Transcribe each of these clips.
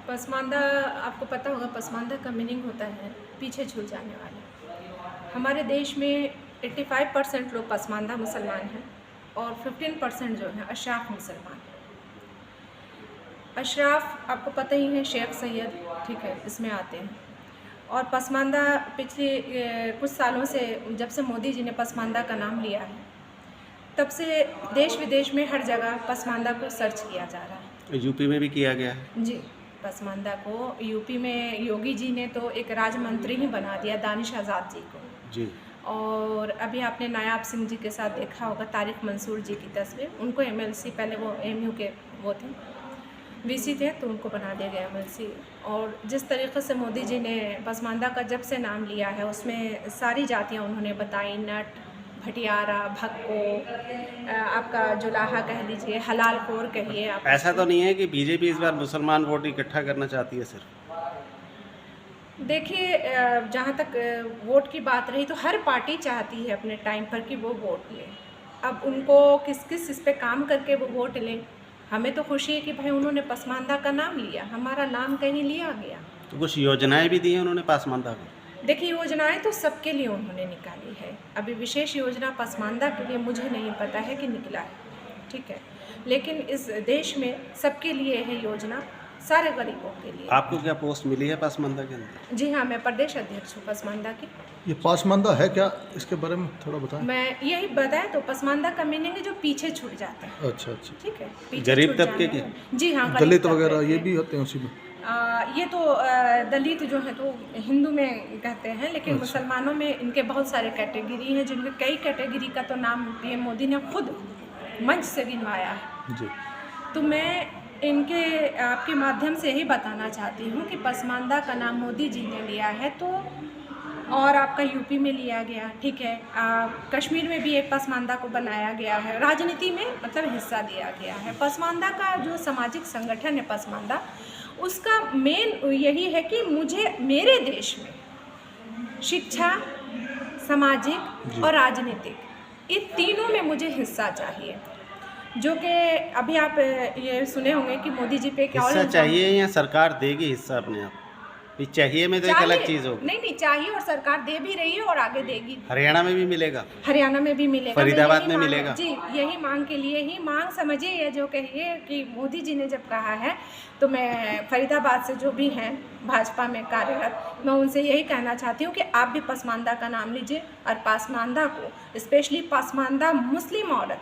पसमानदा, आपको पता होगा पसमानदा का मीनिंग होता है पीछे छूट जाने वाले। हमारे देश में 85% लोग पसमानदा मुसलमान हैं और 15% जो हैं अशराफ मुसलमान हैं। अशराफ आपको पता ही है, शेख सैयद, ठीक है, इसमें आते हैं। और पसमानदा पिछले कुछ सालों से, जब से मोदी जी ने पसमानदा का नाम लिया है, तब से देश विदेश में हर जगह पसमानदा को सर्च किया जा रहा है। यूपी में भी किया गया है जी। पसमानदा को यूपी में योगी जी ने तो एक राज्य मंत्री ही बना दिया, दानिश आज़ाद जी को जी। और अभी आपने नायाब सिंह जी के साथ देखा होगा, तारिक मंसूर जी की तस्वीर, उनको एमएलसी, पहले वो एमयू के वो थे, वीसी थे, तो उनको बना दिया गया एमएलसी। और जिस तरीके से मोदी जी ने पसमानदा का जब से नाम लिया है, उसमें सारी जातियाँ उन्होंने बताई, नट, भटियारा, भक्को, आपका जुलाहा कह लीजिए, हलाल खोर कहिए आप। ऐसा तो नहीं है कि बीजेपी इस बार मुसलमान वोट इकट्ठा करना चाहती है सिर्फ? देखिए, जहाँ तक वोट की बात रही तो हर पार्टी चाहती है अपने टाइम पर कि वो वोट ले। अब उनको किस किस इस पे काम करके वो वोट लें। हमें तो खुशी है कि भाई उन्होंने पसमानदा का नाम लिया, हमारा नाम कहीं लिया गया। तो कुछ योजनाएं भी दी हैं उन्होंने पसमानदा को? देखिए, योजनाएं तो सबके लिए उन्होंने निकाली है। अभी विशेष योजना पसमानदा के लिए मुझे नहीं पता है कि निकला है, ठीक है, लेकिन इस देश में सबके लिए है योजना, सारे गरीबों के लिए। आपको क्या पोस्ट मिली है पसमानदा के अंदर? जी हाँ, मैं प्रदेश अध्यक्ष हूँ पसमानदा की। ये पसमानदा है क्या, इसके बारे में थोड़ा बताएं। मैं यही बताया तो, पसमानदा का मीनिंग है जो पीछे छूट जाता है। अच्छा अच्छा। ठीक है, पीछे गरीब छूट तबके जाने के? वाले। जी हाँ, दलित गरीब वगैरह तबके ये के। भी होते हैं उसी में? ये तो दलित जो है तो हिंदू में कहते हैं, लेकिन अच्छा। मुसलमानों में इनके बहुत सारे कैटेगरी हैं, जिनके कई कैटेगरी का तो नाम पीएम मोदी ने खुद मंच से गिनवाया है। जी। तो मैं इनके आपके माध्यम से यही बताना चाहती हूँ कि पसमानदा का नाम मोदी जी ने लिया है, तो और आपका यूपी में लिया गया, ठीक है, कश्मीर में भी एक पसमानदा को बनाया गया है, राजनीति में मतलब हिस्सा दिया गया है। पसमानदा का जो सामाजिक संगठन है पसमानदा, उसका मेन यही है कि मुझे मेरे देश में शिक्षा, सामाजिक और राजनीतिक, इन तीनों में मुझे हिस्सा चाहिए। जो कि अभी आप ये सुने होंगे कि मोदी जी पे क्या हिस्सा चाहिए या सरकार देगी हिस्सा अपने आप? ये चाहिए में तो एक अलग चीज़ होगी। नहीं, चाहिए और सरकार दे भी रही है और आगे देगी। हरियाणा में भी मिलेगा? हरियाणा में भी मिलेगा, फरीदाबाद में मिलेगा? जी, यही मांग के लिए ही, मांग समझिए, ये जो कहिए कि मोदी जी ने जब कहा है, तो मैं फरीदाबाद से जो भी हैं भाजपा में कार्यरत, मैं उनसे यही कहना चाहती हूँ कि आप भी पसमानदा का नाम लीजिए और पसमानदा को, स्पेशली पसमानदा मुस्लिम औरत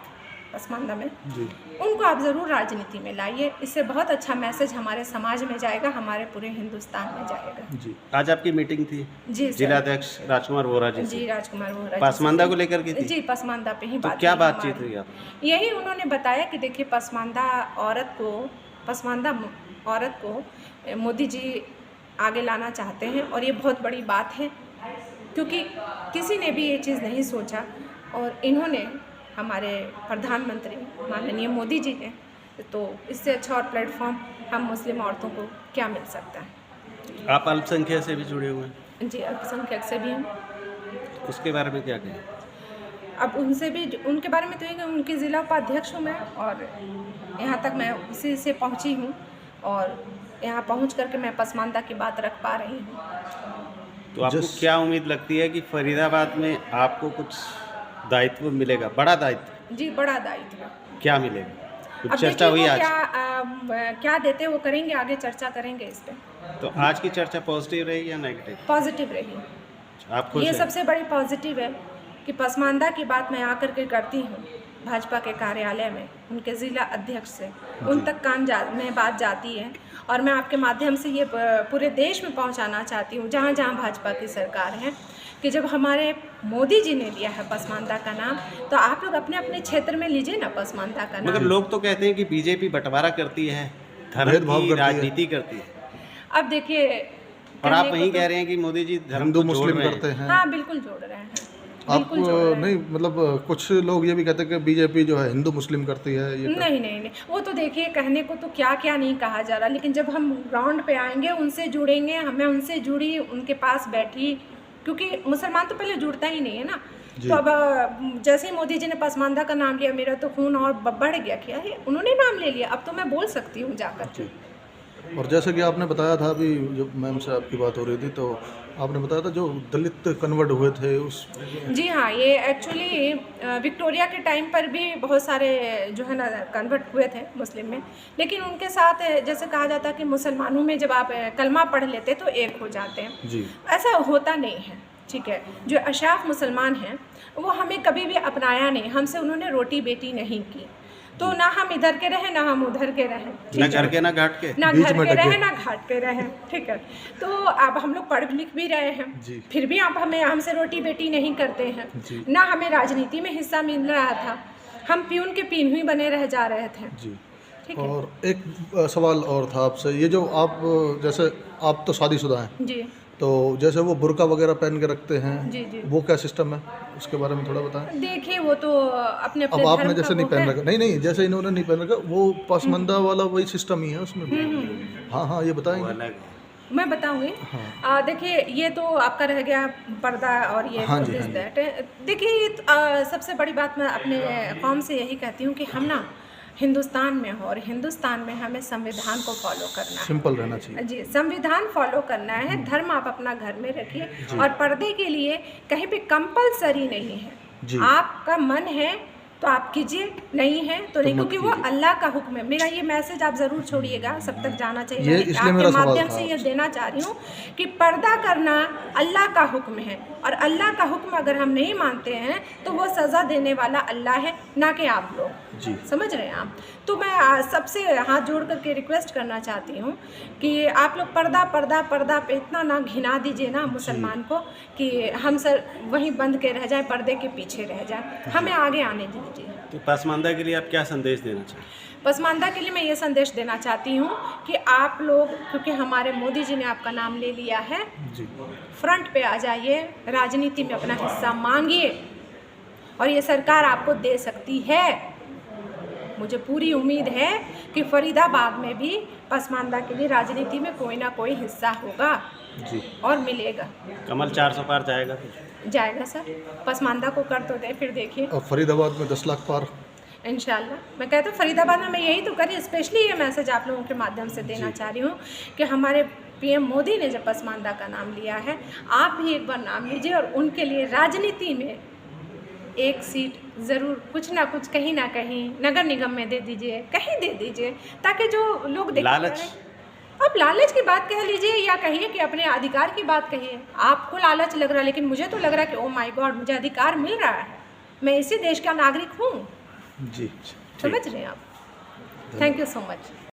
पसमानदा में जी। उनको आप ज़रूर राजनीति में लाइए। इससे बहुत अच्छा मैसेज हमारे समाज में जाएगा, हमारे पूरे हिंदुस्तान में जाएगा। जी। आज आपकी मीटिंग थी जी सर। जिलाध्यक्ष राजकुमार वोरा जी से? जी, राजकुमार वोरा। पसमानदा को लेकर की थी? जी, पसमानदा पे ही तो बात क्या हुई बातचीत हमारी। हुई आप? यही उन्होंने बताया कि देखिए, पसमानदा औरत को मोदी जी आगे लाना चाहते हैं और ये बहुत बड़ी बात है, क्योंकि किसी ने भी ये चीज़ नहीं सोचा और इन्होंने, हमारे प्रधानमंत्री माननीय मोदी जी ने, तो इससे अच्छा और प्लेटफॉर्म हम मुस्लिम औरतों को क्या मिल सकता है। आप अल्पसंख्यक से भी जुड़े हुए हैं? जी, अल्पसंख्यक से भी हूँ। उसके बारे में क्या कहें? अब उनसे भी, उनके बारे में तो ये, उनकी ज़िला उपाध्यक्ष हूँ मैं, और यहाँ तक मैं उसी से पहुँची हूँ और यहाँ पहुँच करके मैं पसमानदा की बात रख पा रही हूँ। तो आपको क्या उम्मीद लगती है कि फरीदाबाद में आपको कुछ दायित्व मिलेगा, बड़ा दायित्व? जी, बड़ा दायित्व। क्या मिलेगा? कुछ अब चर्चा हुई आज? क्या देते वो करेंगे, आगे चर्चा करेंगे इस पे। तो आज की चर्चा पॉजिटिव रही या नेगेटिव? पॉजिटिव रही। आप खुश ये हैं? सबसे बड़ी पॉजिटिव है कि पसमानदा की बात मैं आकर के करती हूँ भाजपा के कार्यालय में, उनके ज़िला अध्यक्ष से, उन तक में बात जाती है और मैं आपके माध्यम से ये पूरे देश में पहुँचाना चाहती हूँ, जहाँ जहाँ भाजपा की सरकार है, कि जब हमारे मोदी जी ने लिया है पसमानदा का नाम, तो आप लोग अपने अपने क्षेत्र में लीजिए ना पसमानदा का नाम। मगर लोग तो कहते हैं कि बीजेपी बंटवारा करती है, धर्म की राजनीति करती है। अब देखिए, और आप वहीं कह रहे हैं कि मोदी जी धर्म हिंदू को जोड़ मुस्लिम रहे करते हैं। हाँ, बिल्कुल जोड़ रहे हैं। आप नहीं, मतलब कुछ लोग ये भी कहते हैं कि बीजेपी जो है हिंदू मुस्लिम करती है, ये नहीं, वो तो देखिए, कहने को तो क्या क्या नहीं कहा जा रहा, लेकिन जब हम ग्राउंड पे आएंगे, उनसे जुड़ेंगे, हमें उनसे जुड़ी, उनके पास बैठी, क्योंकि मुसलमान तो पहले जुड़ता ही नहीं है ना। तो अब जैसे ही मोदी जी ने पसमानदा का नाम लिया, मेरा तो खून और बढ़ गया। क्या है, उन्होंने नाम ले लिया, अब तो मैं बोल सकती हूँ जाकर के। और जैसे कि आपने बताया था अभी, जब मैम से आपकी बात हो रही थी, तो आपने बताया था जो दलित कन्वर्ट हुए थे उस। जी हाँ, ये एक्चुअली विक्टोरिया के टाइम पर भी बहुत सारे जो है ना कन्वर्ट हुए थे मुस्लिम में, लेकिन उनके साथ जैसे कहा जाता है कि मुसलमानों में जब आप कलमा पढ़ लेते तो एक हो जाते हैं। जी। ऐसा होता नहीं है, ठीक है। जो अशाफ मुसलमान हैं वो हमें कभी भी अपनाया नहीं, हमसे उन्होंने रोटी बेटी नहीं की, तो ना हम इधर के रहे ना हम उधर के रहे, ठीक ना है? घर के ना घाट के। ना बीच घर में के डगे। रहे ना घाट के रहे, ठीक है। तो अब हम लोग पढ़ लिख भी रहे हैं, जी। फिर भी आप हमसे रोटी बेटी नहीं करते हैं, जी। ना हमें राजनीति में हिस्सा मिल रहा था, हम प्यून के पीन ही बने रह जा रहे थे, जी। ठीक है। और एक सवाल और था आपसे, ये जो आप जैसे आप तो शादीशुदा हैं, जी तो जैसे वो बुर्का वगैरह पहन के रखते हैं, जी जी। वो क्या सिस्टम है, उसके बारे में थोड़ा बताएं। देखिए वो तो अपने अब अपने आपने धर्म जैसे का नहीं वो पहन है। रखा, नहीं नहीं, जैसे इन्होंने नहीं पहन रखा, वो पसमंदा वाला वही सिस्टम ही है उसमें भी। हाँ हाँ, ये वो बताएंगे। अलग है। मैं बताऊंगी। हाँ। देखिए ये तो आपका रह गया पर्दा और ये हाँ जी, दिस हाँ जी। दैट। देखिए ये सबसे बड़ी बात मैं अपने कौम से यही कहती हूँ कि हम ना हिंदुस्तान में हो और हिंदुस्तान में हमें संविधान को फॉलो करना है। सिंपल रहना चाहिए। जी, संविधान फॉलो करना है, धर्म आप अपना घर में रखिए, और पर्दे के लिए कहीं पे कंपलसरी नहीं है, जी। आपका मन है तो आप कीजिए, नहीं है तो नहीं, मत क्योंकि वो कीजिए। अल्लाह का हुक्म है। मेरा ये मैसेज आप ज़रूर छोड़िएगा, सब तक जाना चाहिए। ये मैं इसलिए मेरा आपके सवाल माध्यम था से ये आपसे। देना चाह रही हूँ कि पर्दा करना अल्लाह का हुक्म है, और अल्लाह का हुक्म अगर हम नहीं मानते हैं तो वो सज़ा देने वाला अल्लाह है, ना कि आप लोग। जी। समझ रहे हैं आप? तो मैं सबसे हाथ जोड़ करके रिक्वेस्ट करना चाहती हूँ कि आप लोग पर्दा पर्दा पर्दा पे इतना ना घिना दीजिए ना मुसलमान को कि हम सर वहीं बंद के रह जाए, पर्दे के पीछे रह जाए, हमें आगे आने दीजिए। तो पसमानदा के लिए आप क्या संदेश देना चाहिए? पसमानदा के लिए मैं ये संदेश देना चाहती हूँ कि आप लोग, क्योंकि हमारे मोदी जी ने आपका नाम ले लिया है, जी। फ्रंट पे आ जाइए, राजनीति में अपना हिस्सा मांगिए, और ये सरकार आपको दे सकती है। मुझे पूरी उम्मीद है कि फरीदाबाद में भी पसमानदा के लिए राजनीति में कोई ना कोई हिस्सा होगा जी। और मिलेगा। कमल 400 पार जाएगा तो? जाएगा सर, पसमानदा को कर तो दे, फिर देखिए और फरीदाबाद में 10 लाख पार। इंशाल्लाह। मैं कहती हूँ फरीदाबाद में मैं यही तो करी, स्पेशली ये मैसेज आप लोगों के माध्यम से देना चाह रही हूँ कि हमारे पीएम मोदी ने जब पसमानदा का नाम लिया है, आप भी एक बार नाम लीजिए और उनके लिए राजनीति में एक सीट ज़रूर कुछ ना कुछ कहीं ना कहीं नगर निगम में दे दीजिए, कहीं दे दीजिए, ताकि जो लोग देखते लालच। रहें। अब लालच की बात कह लीजिए या कहिए कि अपने अधिकार की बात कहिए। आपको लालच लग रहा है, लेकिन मुझे तो लग रहा है कि ओ माय गॉड, मुझे अधिकार मिल रहा है, मैं इसी देश का नागरिक हूँ। जी। समझ रहे हैं आप? Thank you so much.